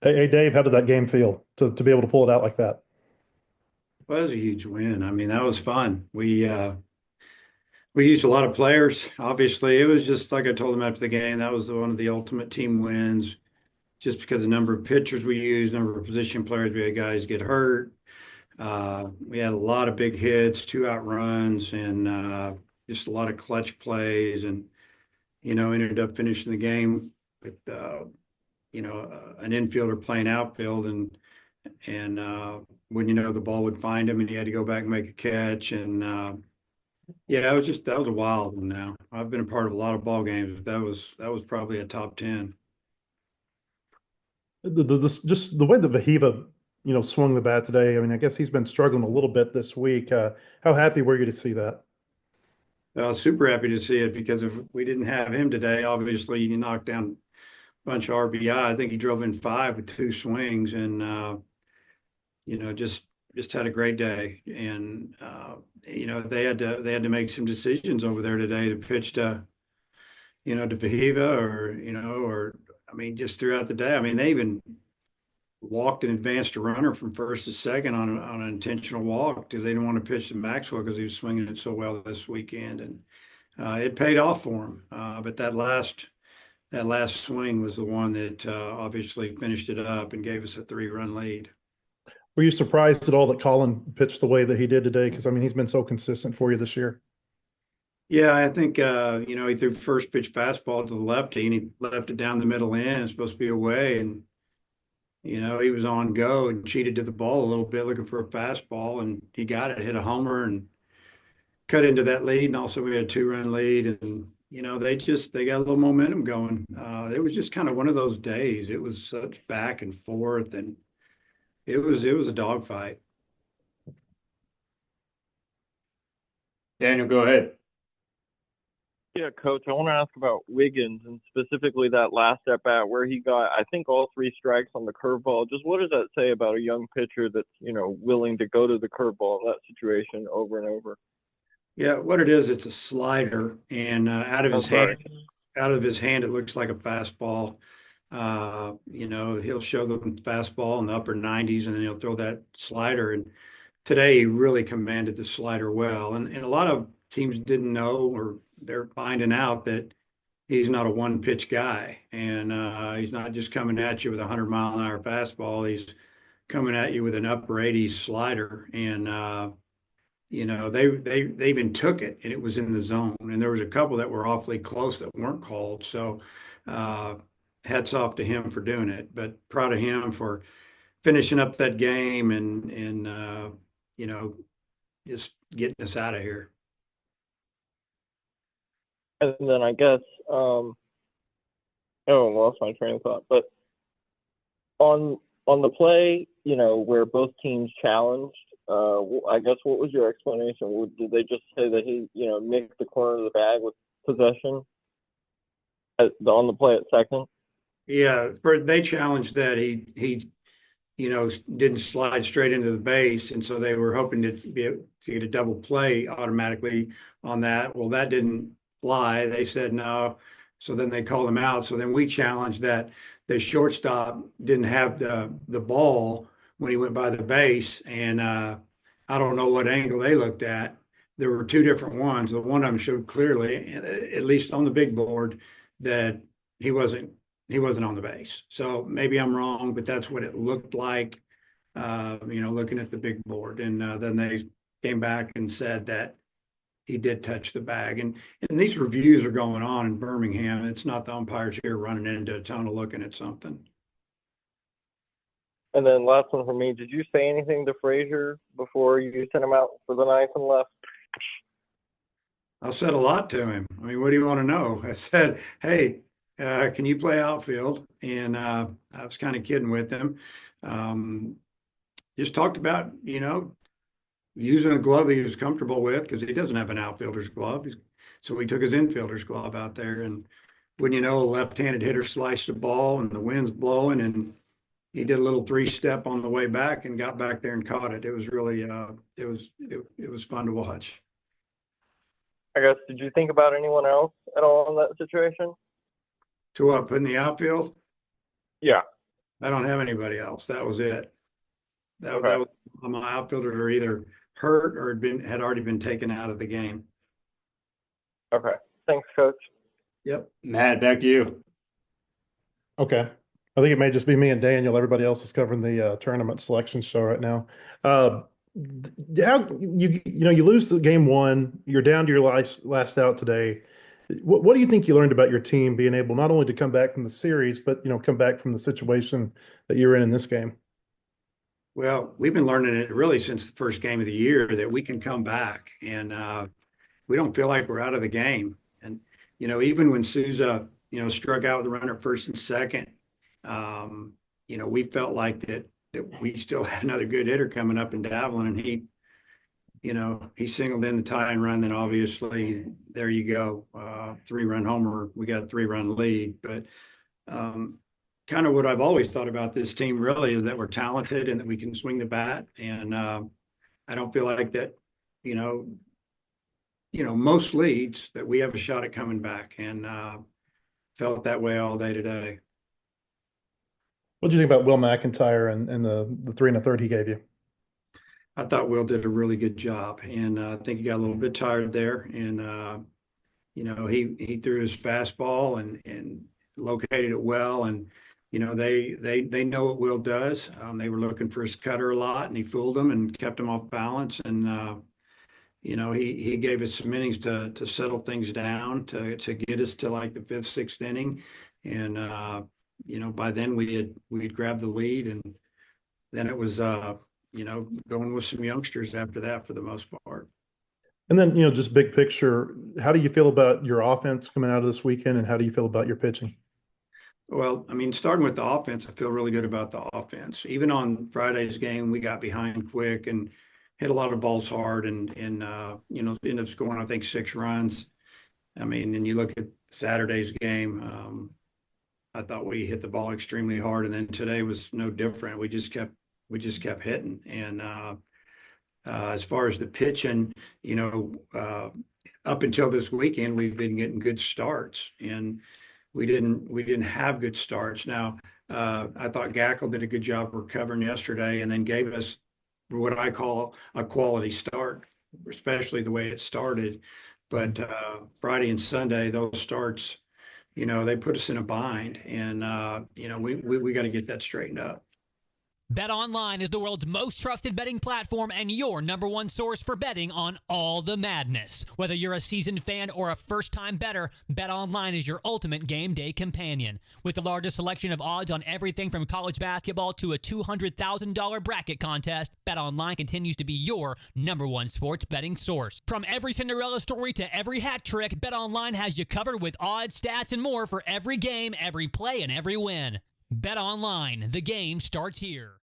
Hey, Dave, how did that game feel to be able to pull it out like that? Well, it was a huge win. I mean, that was fun. We used a lot of players. Obviously, it was just like I told them after the game. That was one of the ultimate team wins, just because the number of pitchers we used, number of position players. We had guys get hurt. We had a lot of big hits, two out runs, and just a lot of clutch plays. And ended up finishing the game with an infielder playing outfield, and when the ball would find him, and he had to go back and make a catch. And yeah, that was a wild one. Now I've been a part of a lot of ball games, but that was probably a top 10. Just the way that Vahiva, swung the bat today. I mean, I guess he's been struggling a little bit this week. How happy were you to see that? I was super happy to see it because if we didn't have him today, obviously he knocked down a bunch of RBI. I think he drove in five with two swings, and just had a great day. And they had to make some decisions over there today to pitch to Vahiva, or I mean, just throughout the day. I mean, they even walked and advanced a runner from first to second on an intentional walk because they didn't want to pitch to Maxwell because he was swinging it so well this weekend, and it paid off for him. But that last swing was the one that obviously finished it up and gave us a 3-run lead. Were you surprised at all that Colin pitched the way that he did today? Because I mean, he's been so consistent for you this year. Yeah, I think he threw first pitch fastball to the lefty, and he left it down the middle end. It's supposed to be away, and he was on go and cheated to the ball a little bit, looking for a fastball, and he got it, hit a homer, and cut into that lead. And also, we had a 2-run lead, and they got a little momentum going. It was just kind of one of those days. It was such back and forth, and it was a dogfight. Daniel, go ahead. Yeah, coach, I want to ask about Wiggins and specifically that last at bat where he got, I think, all three strikes on the curveball. Just what does that say about a young pitcher that's, willing to go to the curveball in that situation over and over? Yeah, what it is, it's a slider, and I'm sorry. out of his hand, it looks like a fastball. He'll show the fastball in the upper 90s, and then he'll throw that slider. And today, he really commanded the slider well. And a lot of teams didn't know, or they're finding out that he's not a one pitch guy. And he's not just coming at you with a 100-mile-an-hour fastball. He's coming at you with an upper 80s slider. And, they even took it, and it was in the zone. And there was a couple that were awfully close that weren't called. So uh, hats off to him for doing it, but proud of him for finishing up that game and you know just getting us out of here. And then I guess, oh, I lost my train of thought. But on the play, where both teams challenged, I guess what was your explanation? Did they just say that he, nicked the corner of the bag with possession on the play at second? Yeah, for they challenged that he didn't slide straight into the base, and so they were hoping to be able to get a double play automatically on that. Well, that didn't fly. They said no, so then they called him out. So then we challenged that the shortstop didn't have the ball when he went by the base, and I don't know what angle they looked at. There were two different ones. The one of them showed clearly, at least on the big board, that he wasn't he wasn't on the base. So maybe I'm wrong, but that's what it looked like, looking at the big board. And then they came back and said that he did touch the bag. And these reviews are going on in Birmingham. It's not the umpires here running into a tunnel looking at something. And then last one for me, did you say anything to Frazier before you sent him out for the ninth and left? I said a lot to him. I mean, what do you want to know? I said, hey, can you play outfield? And I was kind of kidding with him. Um, just talked about, using a glove he was comfortable with because he doesn't have an outfielder's glove. So we took his infielder's glove out there. And when a left-handed hitter sliced the ball and the wind's blowing, and he did a little three-step on the way back and got back there and caught it. It was really, it was fun to watch. I guess, did you think about anyone else at all in that situation? To what, put in the outfield? Yeah. I don't have anybody else. That was it. That, Okay. that was my outfielders are either hurt or had already been taken out of the game. Okay. Thanks, Coach. Yep. Matt, back to you. Okay. I think it may just be me and Daniel. Everybody else is covering the tournament selection show right now. How you lose the game one, you're down to your last out today. What do you think you learned about your team being able not only to come back from the series, but come back from the situation that you're in this game? Well, we've been learning it really since the first game of the year that we can come back and we don't feel like we're out of the game. And, even when Souza, struck out with the runner at first and second, we felt like that we still had another good hitter coming up in Davlin, and he singled in the tying run. Then obviously there you go, 3-run homer. We got a 3-run lead, but kind of what I've always thought about this team really is that we're talented and that we can swing the bat. And I don't feel like that, most leads that we have a shot at coming back, and felt that way all day today. What do you think about Will McIntyre and the 3 1/3 he gave you? I thought Will did a really good job, and I think he got a little bit tired there. And he threw his fastball and located it well. And they know what Will does. They were looking for his cutter a lot, and he fooled them and kept them off balance. And he gave us some innings to settle things down, to get us to like the 5th, 6th inning. And by then we'd grabbed the lead, and then it was going with some youngsters after that for the most part. And then, just big picture, how do you feel about your offense coming out of this weekend, and how do you feel about your pitching? Well, I mean, starting with the offense, I feel really good about the offense. Even on Friday's game, we got behind quick and hit a lot of balls hard, and ended up scoring, I think, 6 runs. I mean, and you look at Saturday's game, I thought we hit the ball extremely hard, and then today was no different. We just kept hitting. And as far as the pitching, up until this weekend, we've been getting good starts, and we didn't have good starts. Now, I thought Gackle did a good job recovering yesterday, and then gave us what I call a quality start, especially the way it started. But Friday and Sunday, those starts, they put us in a bind, and we got to get that straightened up. BetOnline is the world's most trusted betting platform and your #1 source for betting on all the madness. Whether you're a seasoned fan or a first-time bettor, BetOnline is your ultimate game day companion. With the largest selection of odds on everything from college basketball to a $200,000 bracket contest, BetOnline continues to be your #1 sports betting source. From every Cinderella story to every hat trick, BetOnline has you covered with odds, stats, and more for every game, every play, and every win. BetOnline, the game starts here.